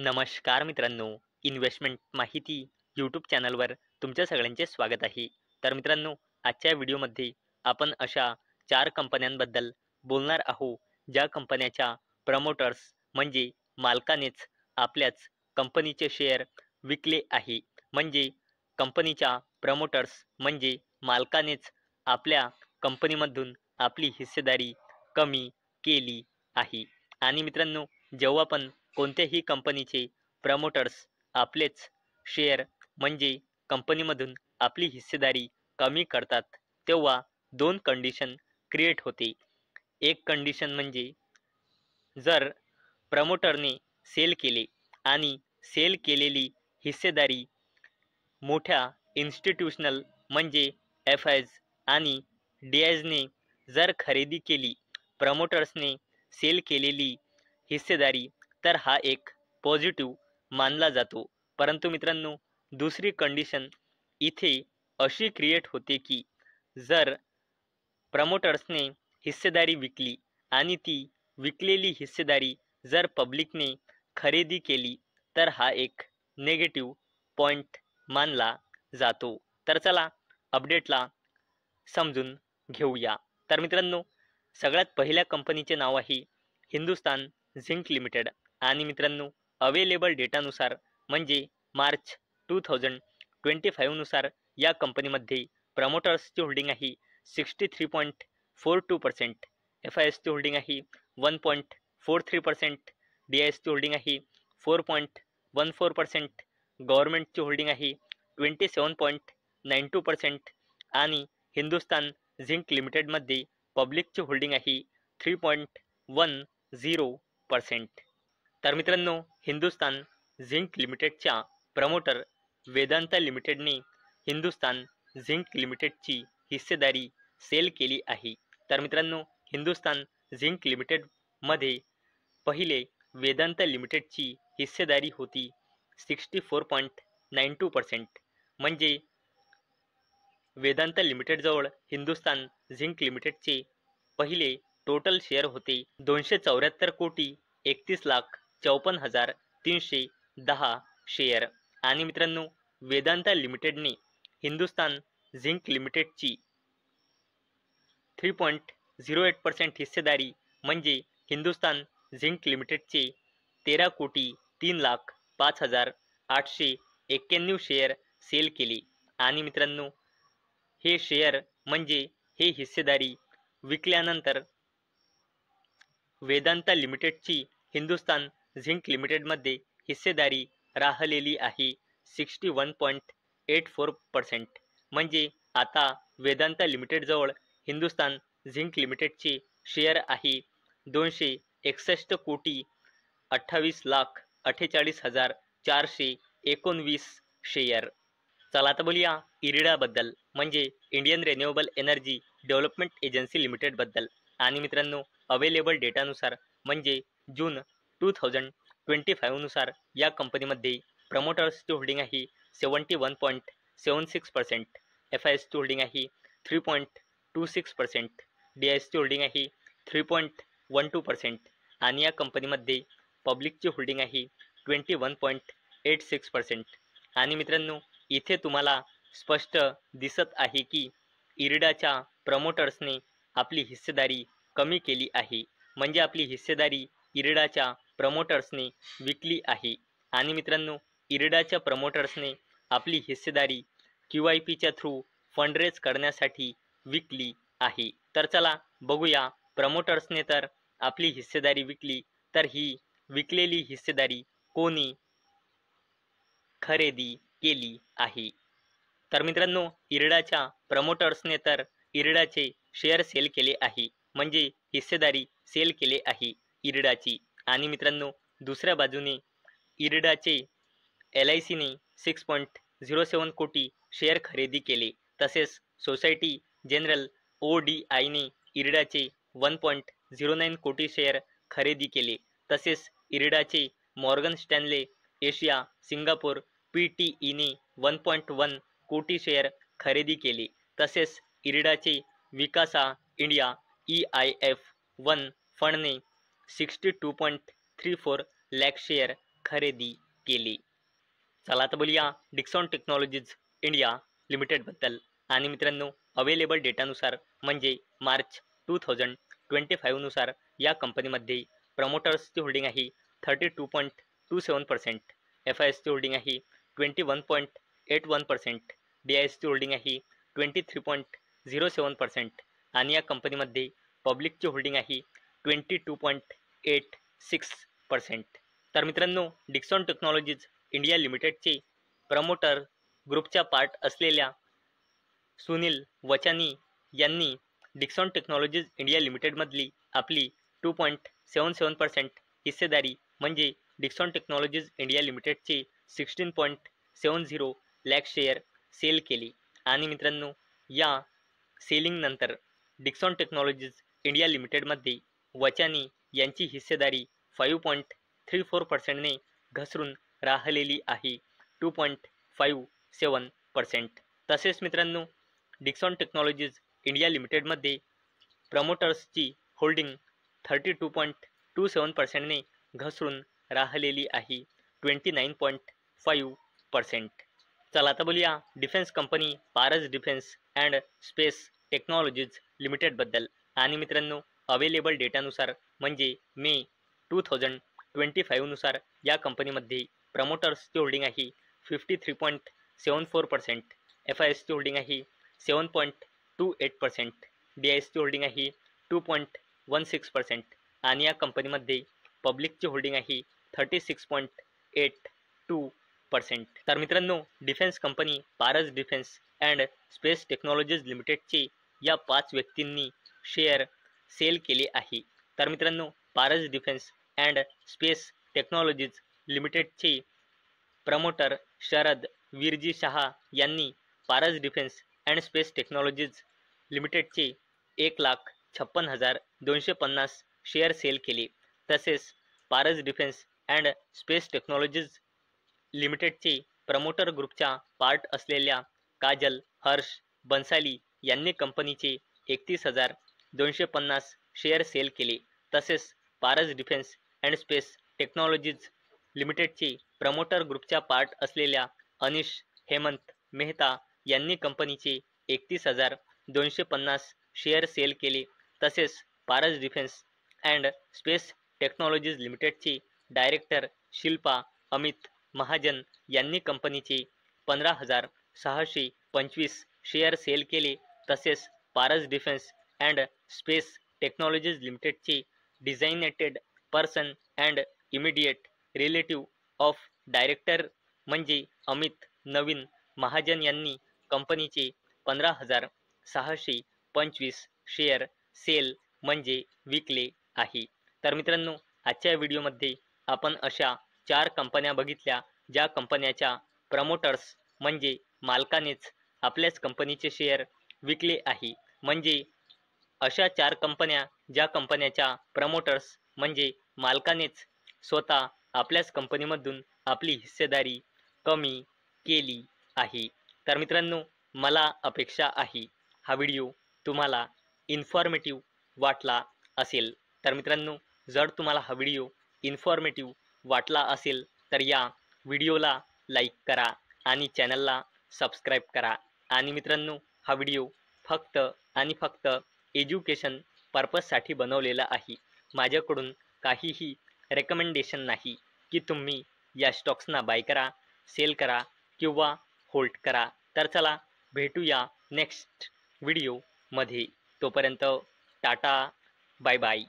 नमस्कार मित्रांनो, इन्व्हेस्टमेंट माहिती यूट्यूब चॅनलवर तुमच्या सगळ्यांचे स्वागत आहे. तर मित्रांनो, आजच्या व्हिडिओमध्ये आपण अशा 4 कंपन्यांबद्दल बोलणार आहोत, ज्या कंपन्याच्या प्रमोटर्स म्हणजे मालकानेच आपल्याच कंपनीचे शेअर विकले आहे. म्हणजे कंपनीच्या प्रमोटर्स म्हणजे मालकानेच आपल्या कंपनीमधून आपली हिस्सेदारी कमी केली आहे. आणि मित्रांनो, जेव्हा पण कोणत्याही कंपनीचे प्रमोटर्स आपलेच शेअर म्हणजे कंपनीमधून आपली हिस्सेदारी कमी करतात, तेव्हा दोन कंडिशन क्रिएट होते. एक कंडिशन म्हणजे जर प्रमोटरने सेल केले आणि सेल केलेली हिस्सेदारी मोठ्या इन्स्टिट्यूशनल म्हणजे एफ-आयज आणि डी-आयजने जर खरेदी केली, प्रमोटर्सने सेल केलेली हिस्सेदारी, तर हा एक पॉझिटिव्ह मानला जातो. परंतु मित्रांनो, दुसरी कंडिशन इथे अशी क्रिएट होते की जर प्रमोटर्सने हिस्सेदारी विकली आणि ती विकलेली हिस्सेदारी जर पब्लिकने खरेदी केली, तर हा एक नेगेटिव्ह पॉइंट मानला जातो. तर चला अपडेटला समजून घेऊया. तर मित्रांनो, सगळ्यात पहिल्या कंपनीचे नाव आहे हिंदुस्तान झिंक लिमिटेड. आणि मित्रांनो, अवेलेबल डेटानुसार म्हणजे मार्च 2025 नुसार या कंपनीमध्ये प्रमोटर्सची होल्डिंग आहे 63.42%, एफ-आयएसची होल्डिंग आहे 1.43%, डी-आयएसची होल्डिंग आहे 4.14%, गव्हर्नमेंटची होल्डिंग आहे 27.92% आणि हिंदुस्तान झिंक लिमिटेडमध्ये पब्लिकची होल्डिंग आहे 3.10%. तर मित्रांनो, हिंदुस्तान झिंक लिमिटेडच्या प्रमोटर वेदांता लिमिटेडने हिंदुस्तान झिंक लिमिटेडची हिस्सेदारी सेल केली आहे. तर मित्रांनो, हिंदुस्तान झिंक लिमिटेडमध्ये पहिले वेदांता लिमिटेडची हिस्सेदारी होती 64.92%. म्हणजे वेदांता लिमिटेडजवळ हिंदुस्तान झिंक लिमिटेडचे पहिले टोटल शेअर होते 274,31,54,310 शेअर. आणि मित्रांनो, वेदांता लिमिटेडने हिंदुस्तान झिंक लिमिटेडची 3.08% हिस्सेदारी म्हणजे हिंदुस्तान झिंक लिमिटेडचे 13,03,05,891 शेअर सेल केले. आणि मित्रांनो, हे शेअर म्हणजे हे हिस्सेदारी विकल्यानंतर वेदांता लिमिटेडची हिंदुस्तान झिंक लिमिटेडमध्ये हिस्सेदारी राहिलेली आहे 61.84%. म्हणजे आता वेदांता लिमिटेडजवळ हिंदुस्तान झिंक लिमिटेडचे शेअर आहे 261,28,48,419 शेअर. चला आता बोलूया इरिडाबद्दल म्हणजे Indian renewable energy development agency लिमिटेडबद्दल. आणि मित्रांनो, अवेलेबल डेटानुसार म्हणजे जून 2025 नुसार या कंपनीमध्ये प्रमोटर्सची होल्डिंग आहे 71.76%, एफ-आयएसची होल्डिंग आहे 3.26%, डी-आयएसची होल्डिंग आहे 3.12% आणि या कंपनीमध्ये पब्लिकची होल्डिंग आहे 21.86%. आणि मित्रांनो, इथे तुम्हाला स्पष्ट दिसत आहे की इरिडाच्या प्रमोटर्सने आपली हिस्सेदारी कमी केली आहे. म्हणजे आपली हिस्सेदारी इरिडाच्या प्रमोटर्सने विकली आहे. आणि मित्रांनो, इरिडाच्या प्रमोटर्सने आपली हिस्सेदारी QIPच्या थ्रू फंडरेज करण्यासाठी विकली आहे. तर चला बघूया, प्रमोटर्सने तर आपली हिस्सेदारी विकली, तर ही विकलेली हिस्सेदारी कोणी खरेदी केली आहे. तर मित्रांनो, इरिडाच्या प्रमोटर्सने तर इरिडाचे शेअर सेल केले आहे, म्हणजे हिस्सेदारी सेल केले आहे इरिडाची. आणि मित्रांनो, दुसऱ्या बाजूने इरिडाचे LICने 6.07 कोटी शेअर खरेदी केले. तसेच सोसायटी जनरल ODIने इरिडाचे 1.09 कोटी शेअर खरेदी केले. तसेच इरिडाचे मॉर्गन स्टॅनले एशिया सिंगापूर PTEने 1.1 कोटी शेअर खरेदी केले. तसेच इरिडाचे विकासा इंडिया EIF 1 फंडने 62.34 लाख शेअर खरेदी केली. चला आता बोलूया डिक्सॉन टेक्नॉलॉजीज इंडिया लिमिटेडबद्दल. आणि मित्रांनो, अवेलेबल डेटानुसार म्हणजे मार्च 2025 नुसार या कंपनीमध्ये प्रमोटर्सची होल्डिंग आहे 32.27%, FISची होल्डिंग आहे 21.81%, DISची होल्डिंग आहे 23.07% आणि या कंपनीमध्ये पब्लिकची होल्डिंग आहे 22.86%. तर मित्रांनो, डिक्सॉन टेक्नॉलॉजीज इंडिया लिमिटेडचे प्रमोटर ग्रुपचा पार्ट असलेल्या सुनील वचानी यांनी डिक्सॉन टेक्नॉलॉजीज इंडिया लिमिटेडमधली आपली 2.77% हिस्सेदारी म्हणजे डिक्सॉन टेक्नॉलॉजीज इंडिया लिमिटेडचे 16.70 लाख शेअर सेल केली. आणि मित्रांनो, या सेलिंगनंतर डिक्सॉन टेक्नॉलॉजीज इंडिया लिमिटेडमध्ये वचानी यांची हिस्सेदारी 5.34%ने घसरून राहिलेली आहे 2.57%. तसेच मित्रांनो, डिक्सॉन टेक्नॉलॉजीज इंडिया लिमिटेडमध्ये प्रमोटर्सची होल्डिंग 32.27%ने घसरून राहिलेली आहे 29.5%. चला आता बोलूया defence company Paras defence and space technologies लिमिटेडबद्दल. आणि मित्रांनो, अवेलेबल डेटानुसार म्हणजे मे 2025 नुसार या कंपनीमध्ये प्रमोटर्सची होल्डिंग आहे 53.74%, FISची होल्डिंग आहे 7.28%, DISची होल्डिंग आहे 2.16% आणि या कंपनीमध्ये पब्लिकची होल्डिंग आहे 36.82%. तर मित्रांनो, defence company Paras defence and space technologies लिमिटेडचे या 5 व्यक्तींनी शेअर सेल केले आहे. तर मित्रांनो, Paras defence and space technologies लिमिटेडचे प्रमोटर शरद वीरजी शहा यांनी Paras defence and space technologies लिमिटेडचे 1,56,250 शेअर सेल केले. तसेच Paras defence and space technologies लिमिटेडचे प्रमोटर ग्रुपचा पार्ट असलेल्या काजल हर्ष बन्साली यांनी कंपनीचे 31,250 शेअर सेल केले. तसेच Paras defence and space technologies लिमिटेडचे प्रमोटर ग्रुपचा पार्ट असलेल्या अनिश हेमंत मेहता यांनी कंपनीचे 31,250 शेअर सेल केले. तसेच Paras defence and space technologies लिमिटेडचे डायरेक्टर शिल्पा अमित महाजन यांनी कंपनीचे 15,625 शेअर सेल केले. तसेच Paras defence and space technologies लिमिटेडचे designated person and immediate relative of director म्हणजे अमित नवीन महाजन यांनी कंपनीचे 15,625 शेअर सेल म्हणजे विकले आहे. तर मित्रांनो, आजच्या व्हिडिओमध्ये आपण अशा 4 कंपन्या बघितल्या ज्या कंपन्याच्या प्रमोटर्स म्हणजे मालकानेच आपल्याच कंपनीचे शेअर विकले आहे. म्हणजे अशा 4 कंपन्या ज्या कंपन्याच्या प्रमोटर्स म्हणजे मालकानेच स्वतः आपल्याच कंपनीमधून आपली हिस्सेदारी कमी केली आहे. तर मित्रांनो, मला अपेक्षा आहे हा व्हिडिओ तुम्हाला इन्फॉर्मेटिव्ह वाटला असेल. तर मित्रांनो, जर तुम्हाला हा व्हिडिओ इन्फॉर्मेटिव्ह वाटला असेल तर या व्हिडिओला लाईक करा आणि चॅनलला सबस्क्राईब करा. आणि मित्रांनो, हा व्हिडिओ फक्त आणि फक्त एज्युकेशन पर्पजसाठी बनवलेला आहे. माझ्याकडून काहीही रेकमेंडेशन नाही की तुम्ही या स्टॉक्सना बाय करा, सेल करा किंवा होल्ड करा. तर चला भेटूया नेक्स्ट व्हिडिओमध्ये. तोपर्यंत टाटा, बाय बाय.